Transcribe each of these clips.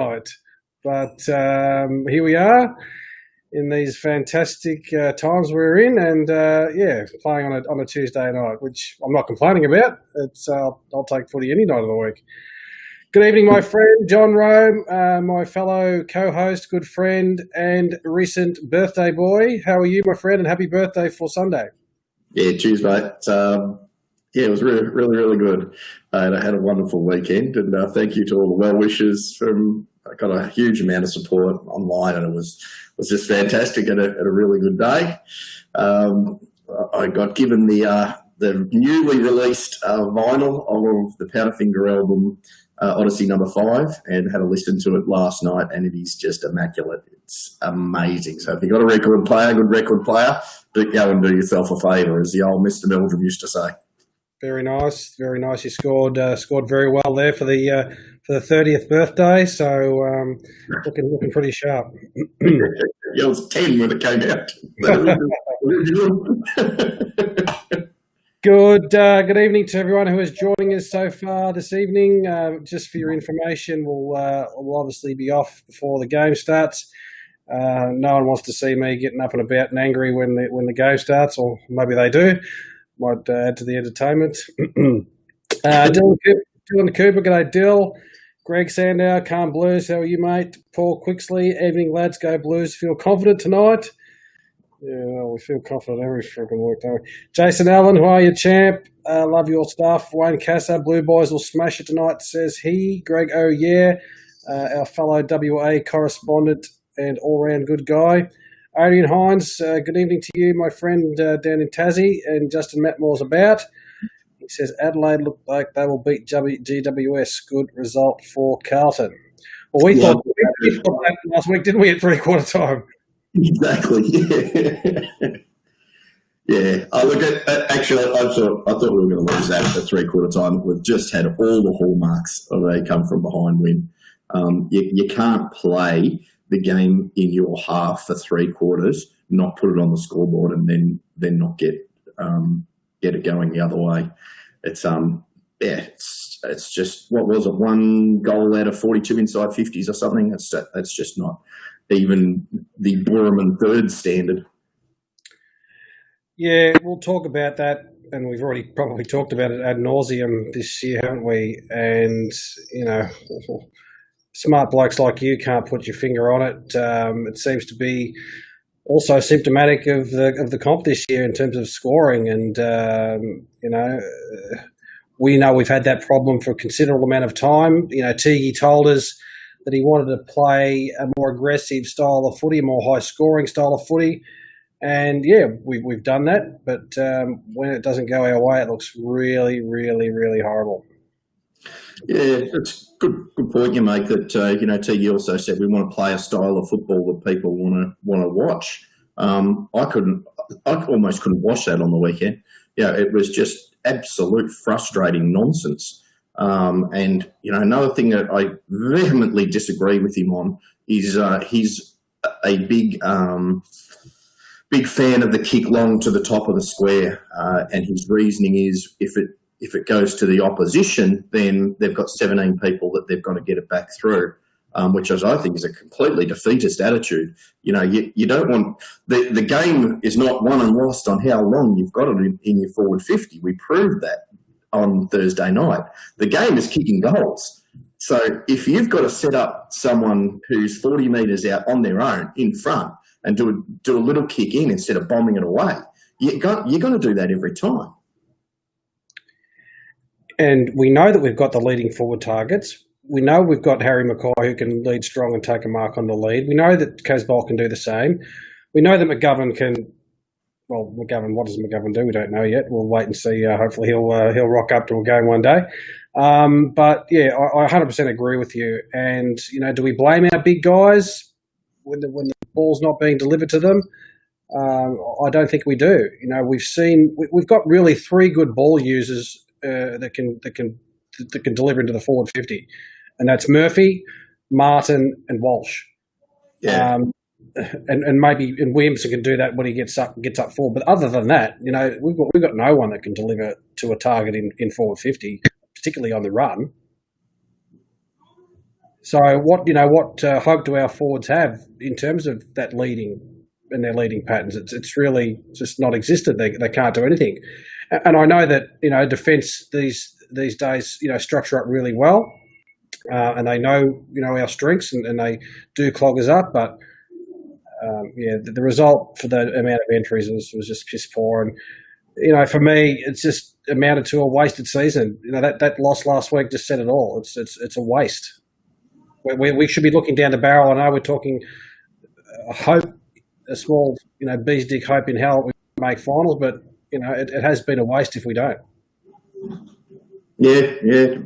night. But here we are in these fantastic times we're in, and playing on a Tuesday night, which I'm not complaining about. It's I'll take footy any night of the week. Good evening, my friend John Rome, my fellow co-host, good friend, and recent birthday boy. How are you, my friend? And happy birthday for Sunday. Yeah, cheers, mate. It was really, really, really good. And I had a wonderful weekend, and thank you to all the well wishers. I got a huge amount of support online, and it was just fantastic and a really good day. I got given the newly released vinyl of the Powderfinger album, Odyssey number 5, and had a listen to it last night, and it is just immaculate. It's amazing. So if you've got a good record player, go and do yourself a favour, as the old Mr. Meldrum used to say. Very nice, very nice. You scored very well there for the 30th birthday, so looking pretty sharp. Yeah, I was 10 when it came out. Good evening to everyone who is joining us so far this evening. Just for your information, we'll obviously be off before the game starts. No one wants to see me getting up and about and angry when the game starts, or maybe they do. Might add to the entertainment. Dylan Cooper, g'day Dill. Greg Sandow, Calm Blues, how are you, mate? Paul Quixley, evening lads, go Blues. Feel confident tonight? Yeah, well, we feel confident every freaking week, don't we? Jason Allen, how are you, champ? Love your stuff. Wayne Casa, Blue Boys will smash it tonight, says he. Greg, oh yeah, our fellow WA correspondent and all-round good guy. Adrian Hines, good evening to you, my friend down in Tassie, and Justin Matmore's about. He says Adelaide look like they will beat GWS. Good result for Carlton. Well, we thought that last week, didn't we, at three-quarter time? Exactly, yeah. Yeah. Actually, I thought we were going to lose that at three-quarter time. We've just had all the hallmarks of a come-from-behind win. You can't play the game in your half for three quarters, not put it on the scoreboard, and then not get it going the other way. It's it's just, what was it, 1 goal out of 42 inside 50s or something. That's just not even the Boorman third standard. Yeah, we'll talk about that, and we've already probably talked about it ad nauseum this year, haven't we? And smart blokes like you can't put your finger on it. It seems to be also symptomatic of the comp this year in terms of scoring, and we know we've had that problem for a considerable amount of time. Teague told us that he wanted to play a more aggressive style of footy, a more high-scoring style of footy, and yeah, we've done that. But when it doesn't go our way, it looks really, really, really horrible. Yeah, it's good point you make. That Teague also said we want to play a style of football that people want to watch. I almost couldn't watch that on the weekend. Yeah, it was just absolute frustrating nonsense. And another thing that I vehemently disagree with him on is he's a big fan of the kick long to the top of the square, and his reasoning is if it goes to the opposition, then they've got 17 people that they've got to get it back through, which I think is a completely defeatist attitude. You don't want the game is not won and lost on how long you've got it in your forward 50. We proved that on Thursday night. The game is kicking goals. So if you've got to set up someone who's 40 metres out on their own in front and do a little kick in instead of bombing it away, you're going to do that every time. And we know that we've got the leading forward targets. We know we've got Harry Mackay who can lead strong and take a mark on the lead. We know that Casbolt can do the same. We know that McGovern can. Well, what does McGovern do? We don't know yet. We'll wait and see. Hopefully, he'll rock up to a game one day. But yeah, I 100% agree with you. And do we blame our big guys when the ball's not being delivered to them? I don't think we do. We've got really 3 good ball users that can deliver into the forward 50, and that's Murphy, Martin, and Walsh. Yeah. And maybe Williamson can do that when he gets up forward. But other than that, we've got no one that can deliver to a target in forward 50, particularly on the run. So what hope do our forwards have in terms of that leading and their leading patterns? It's really just not existed. They can't do anything, and I know that defence these days structure up really well, and they know our strengths and they do clog us up. But the result for the amount of entries was just piss poor, and for me it's just amounted to a wasted season. That loss last week just said it all. It's a waste. We should be looking down the barrel. I know we're talking hope, a small, bees dig hope in hell we make finals, but, it has been a waste if we don't. Yeah.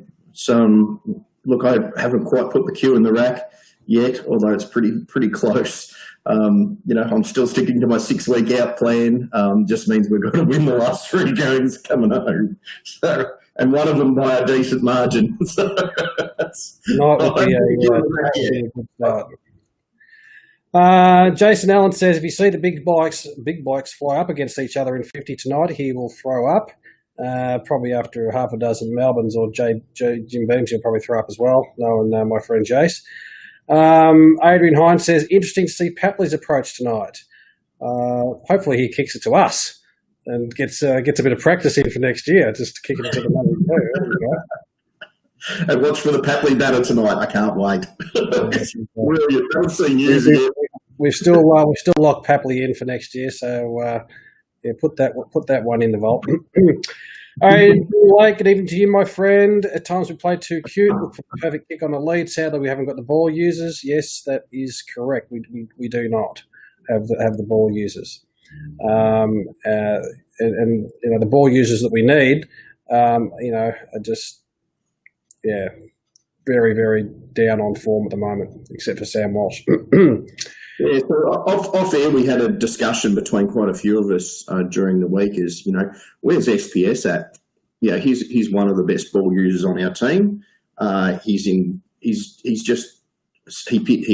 Look, I haven't quite put the cue in the rack yet, although it's pretty close. I'm still sticking to my 6-week out plan. Just means we've got to win the last 3 games coming home. So, and one of them by a decent margin. So would be a good start. Jason Allen says if you see the big bikes fly up against each other in 50 tonight, he will throw up. Probably after half a dozen Melbournes or Jim Beams, he'll probably throw up as well, knowing my friend Jace. Adrian Hines says, interesting to see Papley's approach tonight. Hopefully he kicks it to us and gets a bit of practice in for next year, just to kick it into the money too. There we go. And watch for the Papley batter tonight. I can't wait. Brilliant. I've seen years again. We've still locked Papley in for next year, so put that one in the vault. All right, good evening to you, my friend. At times we play too cute, look for the perfect kick on the lead. Sadly, we haven't got the ball users. Yes, that is correct. We do not have the ball users, and the ball users that we need, are just very, very down on form at the moment, except for Sam Walsh. Yeah, so off air we had a discussion between quite a few of us during the week. Where's SPS at? Yeah, he's one of the best ball users on our team. He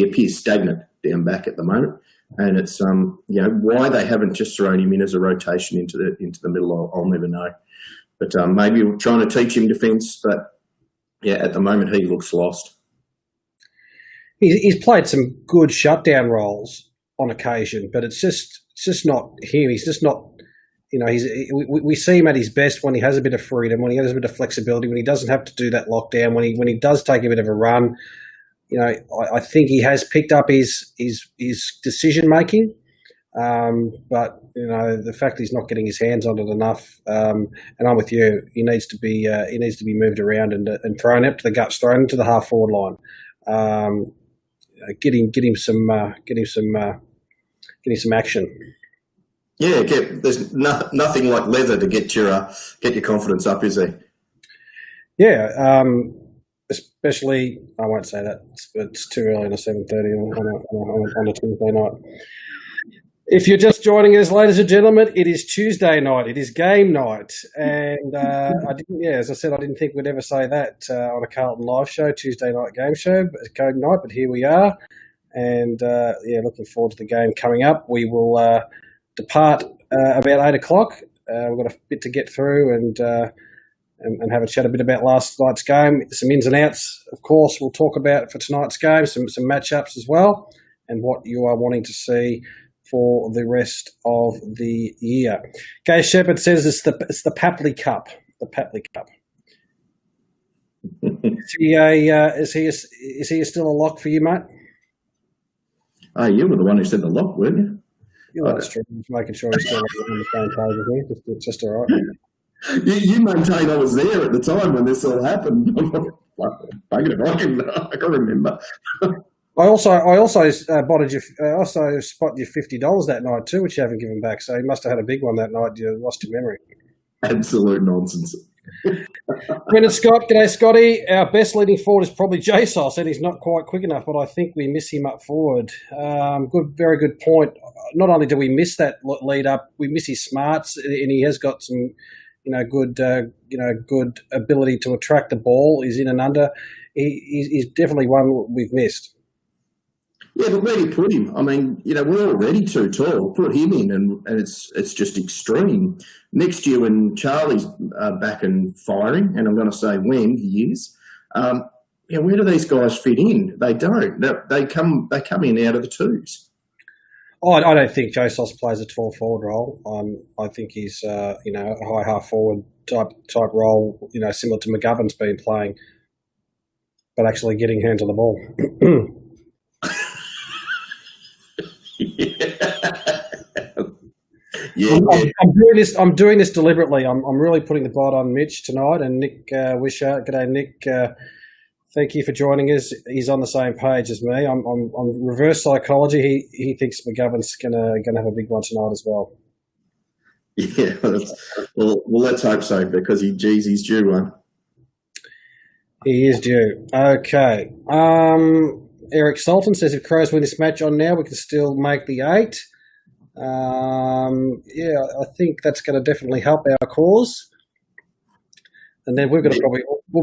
appears stagnant down back at the moment, and it's why they haven't just thrown him in as a rotation into the middle. I'll never know, but maybe we're trying to teach him defence. But yeah, at the moment he looks lost. He's played some good shutdown roles on occasion, but it's just not him. He's just not, we see him at his best when he has a bit of freedom, when he has a bit of flexibility, when he doesn't have to do that lockdown, when he does take a bit of a run. I think he has picked up his decision making, but the fact he's not getting his hands on it enough, and I'm with you. He needs to be moved around and thrown up to the guts, thrown into the half forward line. Get him some action. Yeah, there's nothing like leather to get your confidence up, is there? Yeah, especially I won't say that. It's too early on a 7:30 on a Tuesday night. If you're just joining us, ladies and gentlemen, it is Tuesday night. It is game night, and as I said, I didn't think we'd ever say that on a Carlton live show, Tuesday night game show, game night. But here we are, and looking forward to the game coming up. We will depart about 8:00. We've got a bit to get through and have a chat a bit about last night's game, some ins and outs. Of course, we'll talk about for tonight's game, some matchups as well, and what you are wanting to see for the rest of the year. Gay Shepherd says it's the Papley Cup. The Papley Cup. Is he still a lock for you, mate? Oh, you were the one who said the lock, weren't you? Yeah, that's true. Just making sure he's still on the same page with me. It's just all right. You maintained I was there at the time when this all happened. I can remember. I also spotted you $50 that night too, which you haven't given back. So you must have had a big one that night. You lost your memory. Absolute nonsense. Brendan Scott, g'day Scotty. Our best leading forward is probably Jasos, and he's not quite quick enough, but I think we miss him up forward. Very good point. Not only do we miss that lead up, we miss his smarts, and he has got some, good ability to attract the ball. He's in and under. He's definitely one we've missed. Yeah, but where do you put him? I mean, we're already too tall. Put him in, and it's just extreme. Next year when Charlie's back and firing, and I'm going to say when he is, where do these guys fit in? They don't. They come in out of the twos. Oh, I don't think Josos plays a 12 forward role. I think he's a high half forward type role, similar to McGovern's been playing, but actually getting hands on the ball. I'm doing this deliberately. I'm really putting the bite on Mitch tonight, and Nick Wishart. G'day, Nick. Thank you for joining us. He's on the same page as me. I'm on reverse psychology. He thinks McGovern's gonna have a big one tonight as well. Yeah, well, let's hope so, because he's due one. He is due. Okay. Eric Sultan says if Crows win this match on now, we can still make the 8. I think that's going to definitely help our cause. And then we'll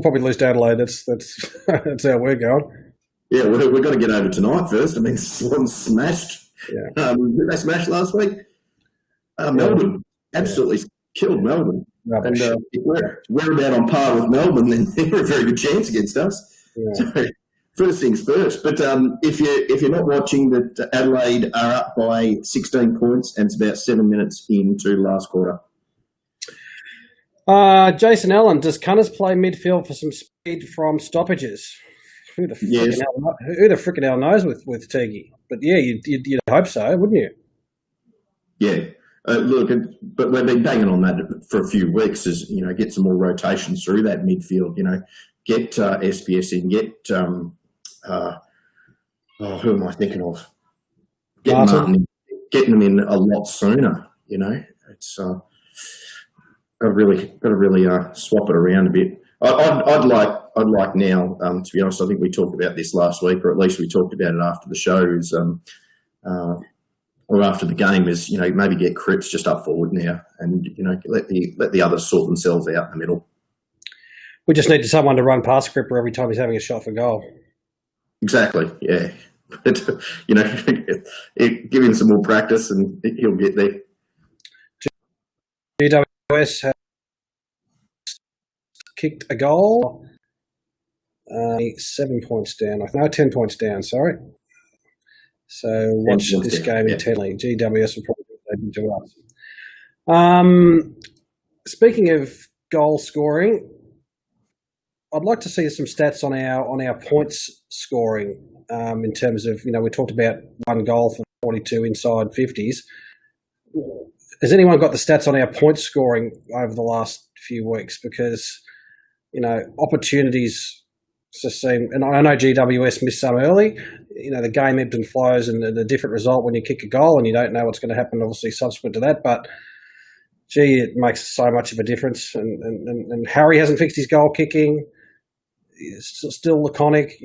probably lose to Adelaide. That's that's how we're going. Yeah, we've got to get over tonight first. I mean, Swan smashed. Yeah. Did they smash last week? Melbourne absolutely killed Melbourne. Rubbish. And if we're about on par with Melbourne, then they're a very good chance against us. Yeah. So, first things first. But if you're not watching, that Adelaide are up by 16 points, and it's about 7 minutes into last quarter. Jason Allen, does Cunners play midfield for some speed from stoppages? Who the frickin' hell knows with Teague? But yeah, you'd hope so, wouldn't you? Yeah. Look, but we've been banging on that for a few weeks. Is get some more rotations through that midfield. Get SPS in. Get who am I thinking of? Get Martin. Getting them in a lot sooner. It's got to really swap it around a bit. I'd like now, to be honest. I think we talked about this last week, or at least we talked about it after the show. Or after the game, is maybe get Cripps just up forward now, and let the others sort themselves out in the middle. We just need someone to run past Cripper every time he's having a shot for goal. Exactly, yeah. But, give him some more practice and he'll get there. GWS has kicked a goal. 7 points down. No, 10 points down, sorry. So watch this game intently. GWS will probably do us. Speaking of goal scoring, I'd like to see some stats on our points scoring in terms of, we talked about 1 goal for 42 inside 50s. Has anyone got the stats on our points scoring over the last few weeks? Because, opportunities just seem, and I know GWS missed some early, the game ebbed and flows, and the different result when you kick a goal and you don't know what's going to happen obviously subsequent to that, but gee, it makes so much of a difference. And Harry hasn't fixed his goal kicking. He's still laconic.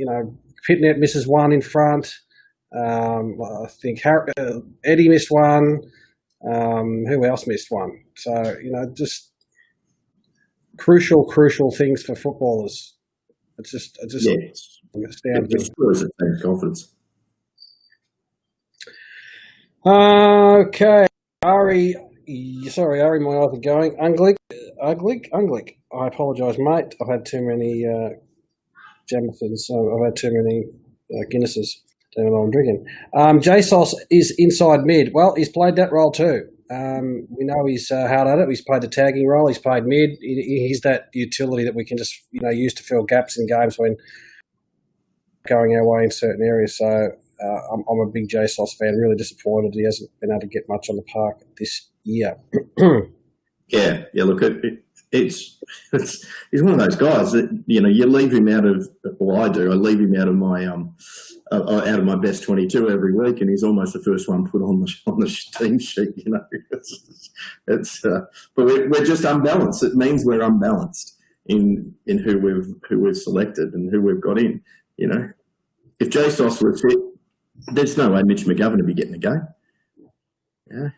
Pitnet misses 1 in front. I think Eddie missed 1. Who else missed 1? So, just crucial things for footballers. It just astounds me. Confidence. Okay, Ari, my eyes are going. Unglik. I apologise, mate. I've had too many Jamisons, so I've had too many Guinnesses. Don't know what I'm drinking. JSOS is inside mid. Well, he's played that role too. We know he's hard at it. He's played the tagging role. He's played mid. He's that utility that we can just use to fill gaps in games when going our way in certain areas. So I'm a big JSOS fan. Really disappointed he hasn't been able to get much on the park this year. Yeah. Look, he's one of those guys that you leave him out of. Well, I do. I leave him out of my out of my best 22 every week, and he's almost the first one put on the team sheet. But we're just unbalanced. It means we're unbalanced in who we've selected and who we've got in. If JSOS were fit, there's no way Mitch McGovern would be getting a game. Yeah.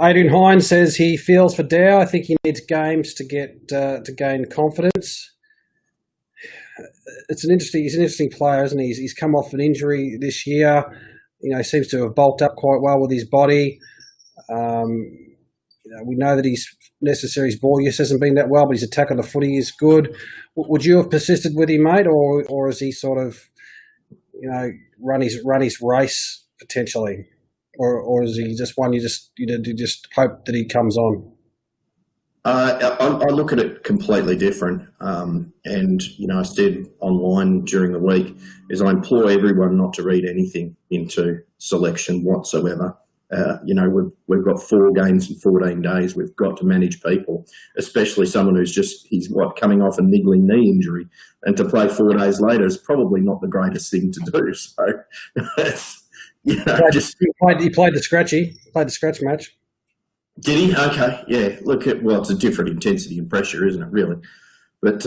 Adrian Hines says he feels for Dow. I think he needs games to get to gain confidence. He's an interesting player, isn't he? He's come off an injury this year. He seems to have bulked up quite well with his body. we know that his ball use hasn't been that well, but his attack on the footy is good. Would you have persisted with him, mate, or is he sort of, run his race potentially, or is he just one you just hope that he comes on? I look at it completely different, and I said online during the week is I implore everyone not to read anything into selection whatsoever. We've got 4 games in 14 days. We've got to manage people, especially someone who's coming off a niggling knee injury, and to play 4 days later is probably not the greatest thing to do. So, he played the scratch match. Did he? Okay, yeah. It's a different intensity and pressure, isn't it? Really, but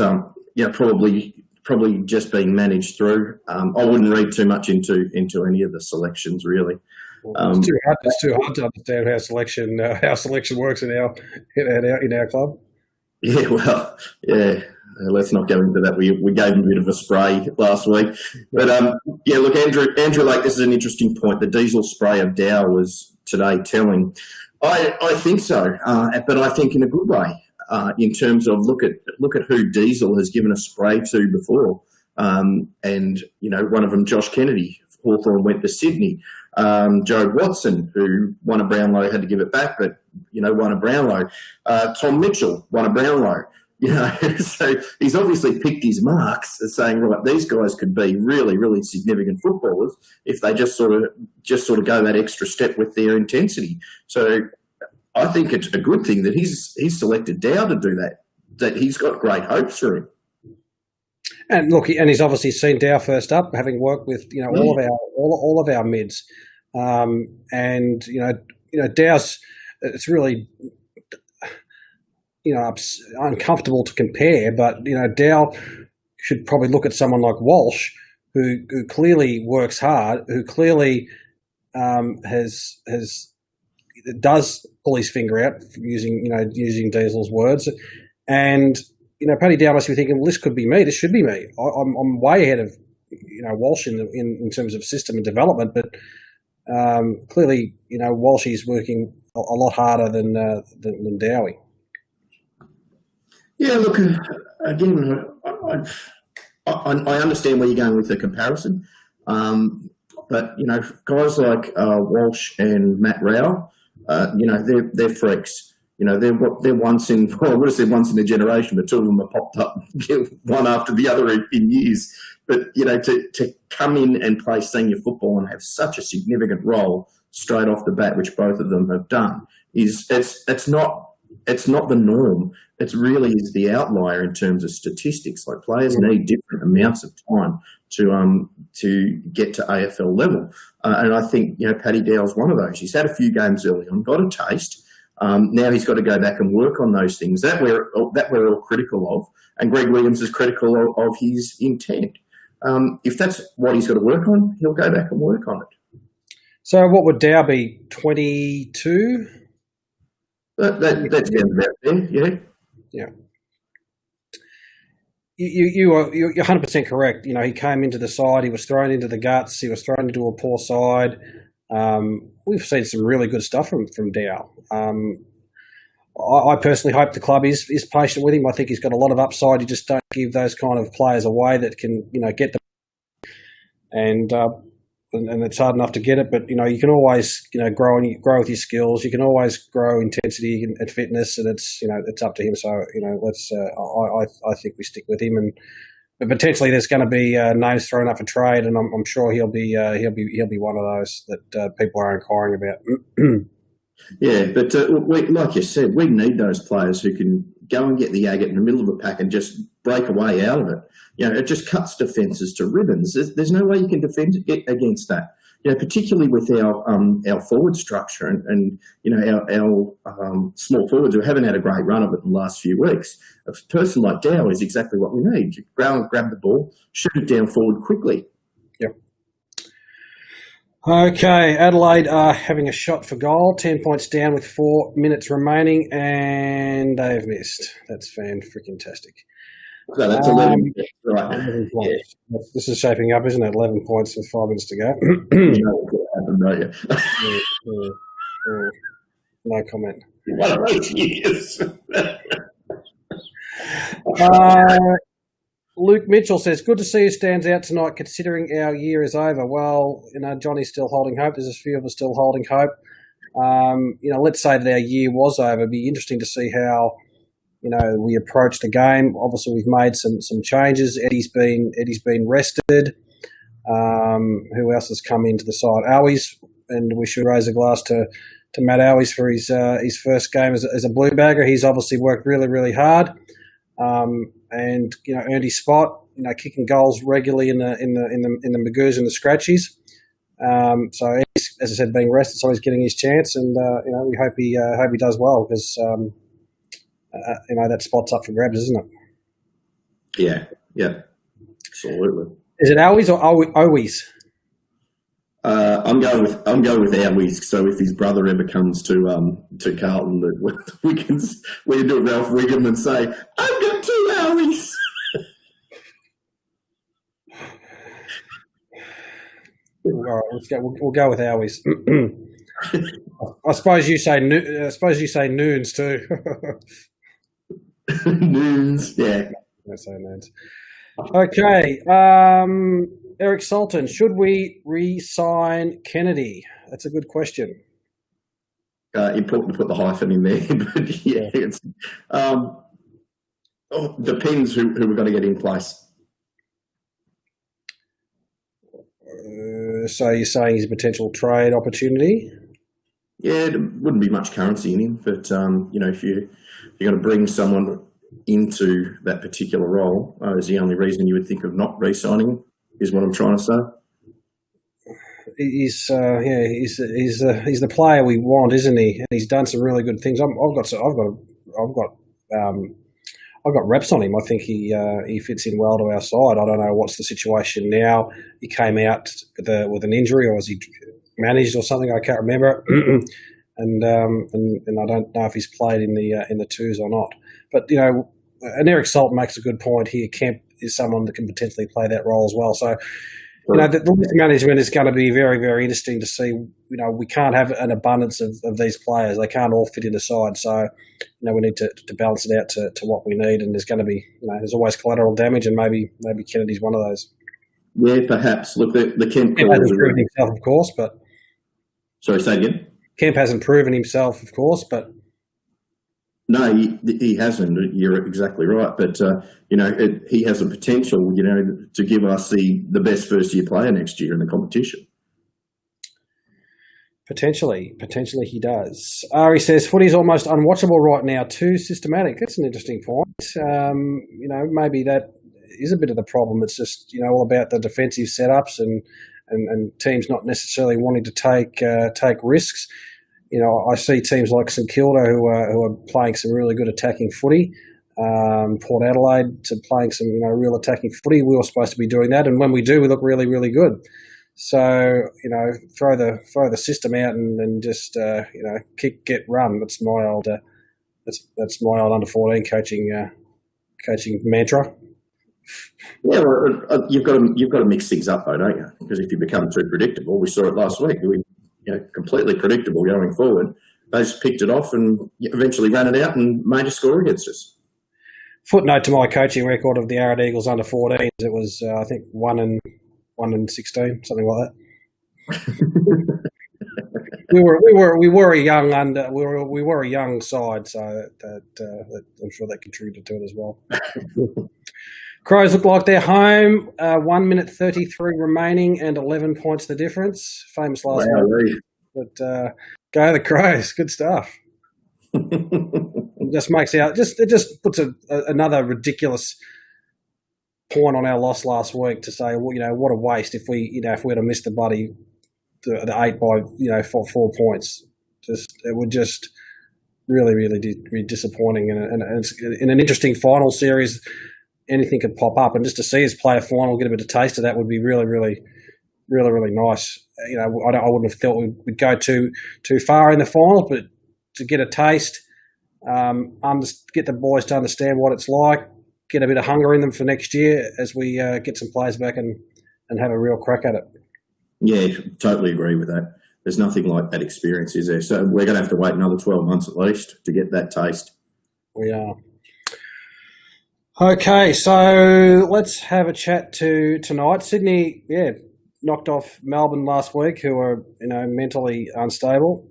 probably just being managed through. I wouldn't read too much into any of the selections, really. It's too hard to understand how selection works in our club. Yeah, well, yeah. Let's not go into that. We gave him a bit of a spray last week, but look, Andrew Lake. This is an interesting point. The diesel spray of Dow was today telling. I think so, but I think in a good way. In terms of look at who Diesel has given a spray to before, and one of them, Josh Kennedy, Hawthorn went to Sydney. Joe Watson, who won a Brownlow, had to give it back, but won a Brownlow. Tom Mitchell won a Brownlow. So he's obviously picked his marks as saying, right, these guys could be really, really significant footballers if they just sort of go that extra step with their intensity. So I think it's a good thing that he's selected Dow to do that he's got great hopes for him. And look, he's obviously seen Dow first up, having worked with all of our mids, and Dow's. It's really uncomfortable to compare, but Dow should probably look at someone like Walsh, who clearly works hard, who clearly does pull his finger out using Diesel's words, and Paddy Dow must be thinking, well, this could be me. This should be me. I'm way ahead of Walsh in terms of system and development, but clearly Walsh is working a lot harder than Dowie. Yeah, look, again, I understand where you're going with the comparison, but guys like Walsh and Matt Rao, they're freaks. They're once in, well, I would have said once in a generation, but 2 of them have popped up one after the other in years. But to come in and play senior football and have such a significant role straight off the bat, which both of them have done, it's not the norm. It really is the outlier in terms of statistics. Like, players need different amounts of time to get to AFL level, and I think Paddy Dow's one of those. He's had a few games early on, got a taste. Now he's got to go back and work on those things that we're all critical of, and Greg Williams is critical of his intent. If that's what he's got to work on, he'll go back and work on it. So what would Dow be, 22? That's down about there, yeah. Yeah. You're 100% correct. He came into the side, he was thrown into the guts, he was thrown into a poor side. We've seen some really good stuff from Dow. I personally hope the club is patient with him. I think he's got a lot of upside. You just don't give those kind of players away that can get them, and it's hard enough to get it. But you can always grow with your skills. You can always grow intensity and fitness, and it's up to him. So let's. I think we stick with him, but potentially there's going to be names thrown up for trade, and I'm sure he'll be one of those that people are inquiring about. Yeah, but like you said, we need those players who can go and get the agate in the middle of the pack and just break a way out of it. It just cuts defences to ribbons. There's no way you can defend against that. Particularly with our forward structure and our small forwards who haven't had a great run of it in the last few weeks. A person like Dow is exactly what we need. You grab the ball, shoot it down forward quickly. Yep. Okay, Adelaide are having a shot for goal, 10 points down with 4 minutes remaining, and they've missed. That's fan-freaking-tastic. So that's 11. Right. 11 points. Yeah. This is shaping up, isn't it? 11 points with 5 minutes to go. You know what's going to happen, don't you? No comment. One of those years. Luke Mitchell says, good to see who stands out tonight considering our year is over. Well, Johnny's still holding hope. There's a few of us still holding hope. Let's say that our year was over. It'd be interesting to see how, we approach the game. Obviously, we've made some changes. Eddie's been rested. Who else has come into the side? Owies, and we should raise a glass to Matt Owies for his first game as a blue bagger. He's obviously worked really, really hard. And earned his spot, kicking goals regularly in the Magoos and the Scratchies. So he's, as I said, being rested, so he's getting his chance, and we hope he does well because that spot's up for grabs, isn't it? Yeah, absolutely. Is it Owies or Owies? I'm going with Owies. So if his brother ever comes to Carlton, we can do it, Ralph Wiggum, and say, "I've got 2 Owies." All right, we'll go with Owies. I suppose you say Noons too. Noons, yeah. I say Noons. Okay, Eric Sultan, should we re-sign Kennedy? That's a good question. Important to put the hyphen in there, but yeah, it's depends who we're going to get in place. So you're saying he's a potential trade opportunity? Yeah, there wouldn't be much currency in him, but if you're going to bring someone into that particular role, is the only reason you would think of not re-signing him, is what I'm trying to say. He's the player we want, isn't he? And he's done some really good things. I've got reps on him. I think he fits in well to our side. I don't know what's the situation now. He came out with an injury, or was he managed or something? I can't remember. And I don't know if he's played in the twos or not. But and Eric Sultan makes a good point here. Kemp is someone that can potentially play that role as well. So. The list management is going to be very, very interesting to see. We can't have an abundance of these players. They can't all fit in the side. So, we need to balance it out to what we need. And there's going to be, there's always collateral damage, and maybe Kennedy's one of those. Yeah, perhaps. Look, the Kemp hasn't proven himself, of course, but. Sorry, say again. Kemp hasn't proven himself, of course, but. No, he hasn't. You're exactly right. But, he has a potential, to give us the best first-year player next year in the competition. Potentially he does. Ari says, footy's almost unwatchable right now, too systematic. That's an interesting point. Maybe that is a bit of the problem. It's just, all about the defensive setups and teams not necessarily wanting to take risks. I see teams like St Kilda who are playing some really good attacking footy. Port Adelaide playing some real attacking footy. We were supposed to be doing that, and when we do, we look really, really good. So throw the system out and just kick, get, run. That's my old under 14 coaching mantra. Yeah, well, you've got to mix things up though, don't you? Because if you become too predictable, we saw it last week. Completely predictable going forward. They just picked it off and eventually ran it out and made a score against us. Footnote to my coaching record of the Arrowhead Eagles under 14s, it was I think 1-16, something like that. we were a young we were a young side, so that I'm sure that contributed to it as well. Crows look like they're home. 1 minute 33 remaining and 11 points the difference. Famous last week. But go the Crows. Good stuff. It just puts another ridiculous point on our loss last week to say, well, what a waste if we were to miss the 8 by 4 points. It would just really, really be disappointing, and it's in an interesting final series. Anything could pop up, and just to see us play a final, get a bit of taste of that would be really, really, really, really nice. I wouldn't have thought we'd go too far in the final, but to get a taste, get the boys to understand what it's like, get a bit of hunger in them for next year as we get some players back and have a real crack at it. Yeah, totally agree with that. There's nothing like that experience, is there? So we're going to have to wait another 12 months at least to get that taste. We are. Okay, so let's have a chat to tonight. Sydney, knocked off Melbourne last week, who are, mentally unstable.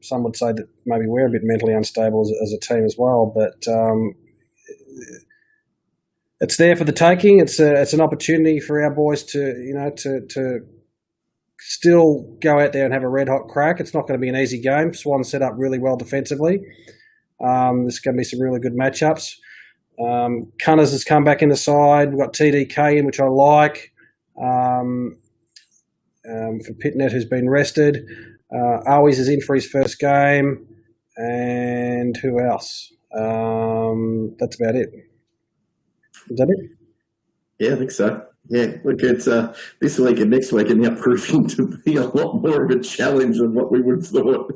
Some would say that maybe we're a bit mentally unstable as a team as well, but it's there for the taking. It's an opportunity for our boys to still go out there and have a red hot crack. It's not going to be an easy game. Swan set up really well defensively. There's going to be some really good matchups. Cunners has come back in the side. We've got TDK in, which I like. For Pitnet, who's been rested. Always is in for his first game. And who else? That's about it. Is that it? Yeah, I think so. Yeah, look, it's this week and next week are now proving to be a lot more of a challenge than what we would have thought.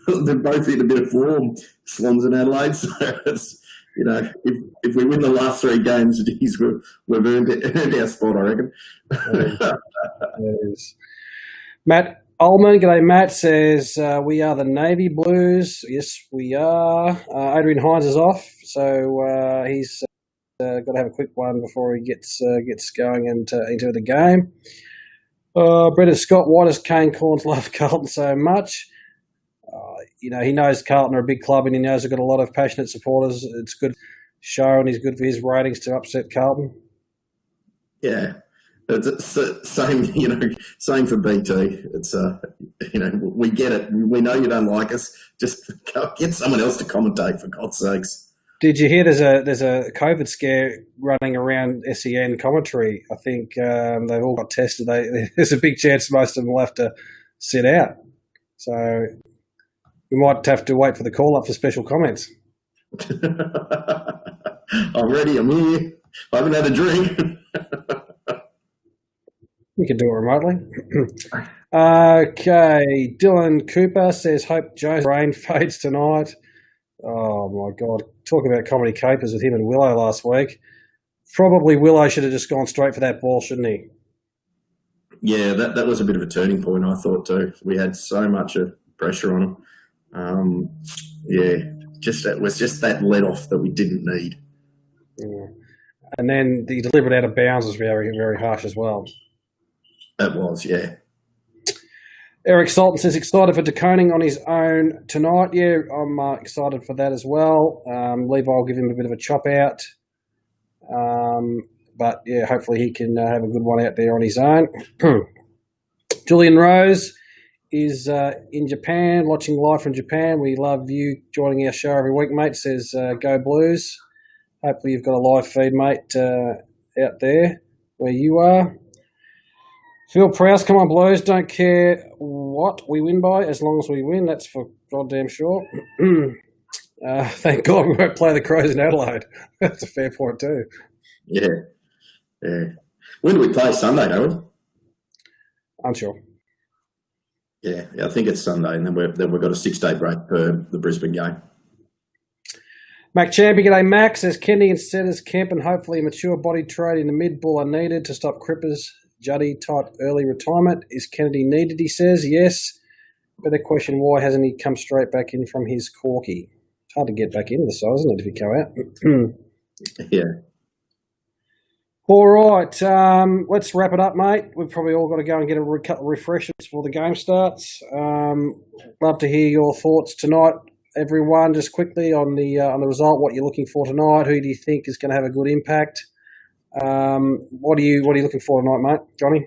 They're both in a bit of form, Swans and Adelaide. So it's, if we win the last 3 games, geez, we've earned our spot, I reckon. Matt Ullman, g'day Matt, says we are the Navy Blues. Yes, we are. Adrian Hines is off, so he's got to have a quick one before he gets going into the game. Brendan Scott, why does Kane Corns love Carlton so much? He knows Carlton are a big club and he knows they've got a lot of passionate supporters. It's good show and he's good for his ratings to upset Carlton. Yeah. It's same for BT. It's we get it. We know you don't like us. Just go get someone else to commentate, for God's sakes. Did you hear there's a COVID scare running around SEN commentary? I think they've all got tested. There's a big chance most of them will have to sit out. So we might have to wait for the call up for special comments. I'm ready. I'm here. I haven't had a drink. We can do it remotely. Okay. Dylan Cooper says, hope Joe's rain fades tonight. Oh, my God. Talk about comedy capers with him and Willow last week. Probably Willow should have just gone straight for that ball, shouldn't he? Yeah, that was a bit of a turning point, I thought, too. We had so much pressure on him. It was just that let-off that we didn't need. Yeah. And then the deliberate out of bounds was very, very harsh as well. That was, yeah. Eric Salton says, excited for DeConing on his own tonight. Yeah, I'm excited for that as well. Levi will give him a bit of a chop out. But, yeah, hopefully he can have a good one out there on his own. Julian Rose is in Japan, watching live from Japan. We love you joining our show every week, mate. Says, go Blues. Hopefully you've got a live feed, mate, out there where you are. Phil Prowse, come on Blues, don't care what we win by as long as we win, that's for goddamn sure. Thank God we won't play the Crows in Adelaide. That's a fair point too. Yeah. When do we play? Sunday, don't we? Unsure. Yeah, I think it's Sunday, and then we've got a 6-day break for the Brisbane game. Mac Champion, g'day Mac, says Kennedy and Setters Kemp and hopefully a mature body trade in the mid-bull are needed to stop Crippers Juddy type early retirement. Is Kennedy needed, he says? Yes. Better question, why hasn't he come straight back in from his corky? It's hard to get back into the side, isn't it, if you go out? Yeah. All right. Let's wrap it up, mate. We've probably all got to go and get a couple of refreshments before the game starts. Love to hear your thoughts tonight, everyone. Just quickly on the result, what you're looking for tonight. Who do you think is going to have a good impact? What are you looking for tonight, mate? Johnny?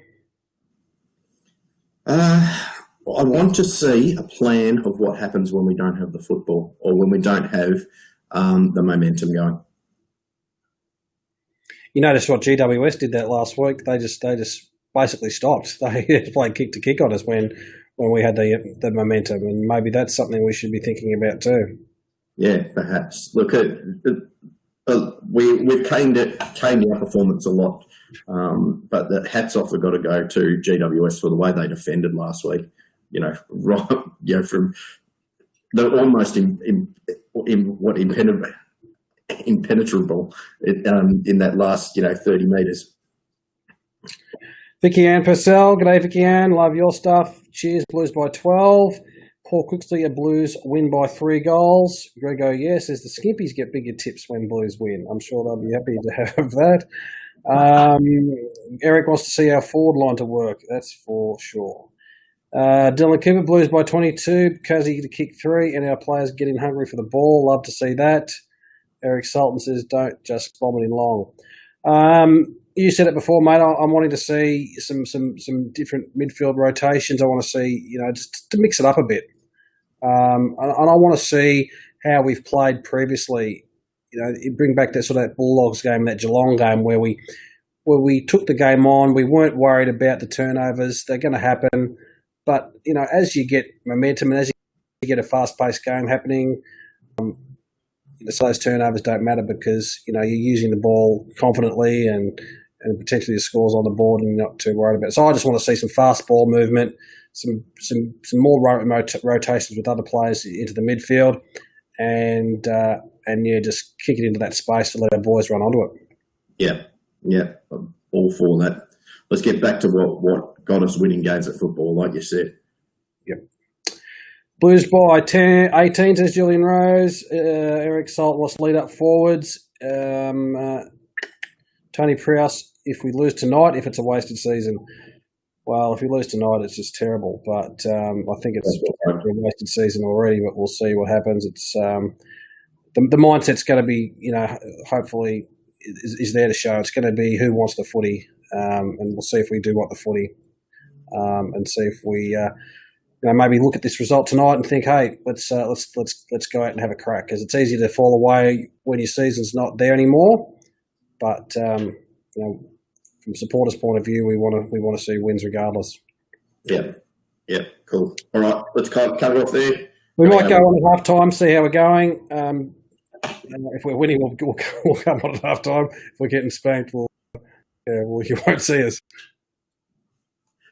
I want to see a plan of what happens when we don't have the football or when we don't have the momentum going. You notice what GWS did that last week. They just basically stopped. They just played kick to kick on us when we had the momentum, and maybe that's something we should be thinking about too. Yeah, perhaps. Look, we've caned our performance a lot, but the hats off have got to go to GWS for the way they defended last week. From the almost impenetrable in that last 30 metres. Vicky Ann Purcell, g'day Vicky Ann, love your stuff. Cheers, Blues by 12. Paul Quicksley, a Blues win by 3 goals. Grego, yes, says the Skimpies get bigger tips when Blues win. I'm sure they'll be happy to have that. Eric wants to see our forward line to work. That's for sure. Dylan Cooper, Blues by 22. Cozy to kick 3, and our players getting hungry for the ball. Love to see that. Eric Sultan says, don't just bomb it in long. You said it before, mate. I'm wanting to see some different midfield rotations. I want to see, just to mix it up a bit. And I want to see how we've played previously. Bring back that sort of Bulldogs game, that Geelong game, where we took the game on. We weren't worried about the turnovers. They're going to happen. But, as you get momentum and as you get a fast-paced game happening, so those turnovers don't matter because, you're using the ball confidently and potentially the scores on the board and you're not too worried about it. So I just want to see some fast ball movement, some more rotations with other players into the midfield and just kick it into that space to let our boys run onto it. Yeah, I'm all for that. Let's get back to what got us winning games at football, like you said. Yep. Blues by 18, says Julian Rose. Eric Salt wants lead up forwards. Tony Prowse, if we lose tonight, if it's a wasted season. Well, if we lose tonight, it's just terrible. But I think it's a wasted season already, but we'll see what happens. It's the mindset's going to be, hopefully is there to show. It's going to be who wants the footy, and we'll see if we do want the footy, and see if we maybe look at this result tonight and think, hey, let's go out and have a crack, because it's easy to fall away when your season's not there anymore. But from supporters' point of view, we want to see wins regardless. Yeah, cool. All right, let's cut it off there. We might go on at half time, see how we're going. If we're winning, we'll come on at half time. If we're getting spanked, you won't see us.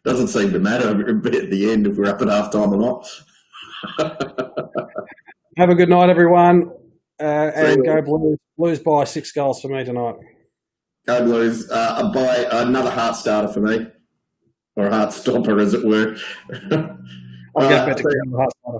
Doesn't seem to matter at the end if we're up at half time or not. Have a good night, everyone. And go Blues. Blues by 6 goals for me tonight. Go Blues. By another heart starter for me. Or a heart stopper, as it were. I'll get back to heart starter.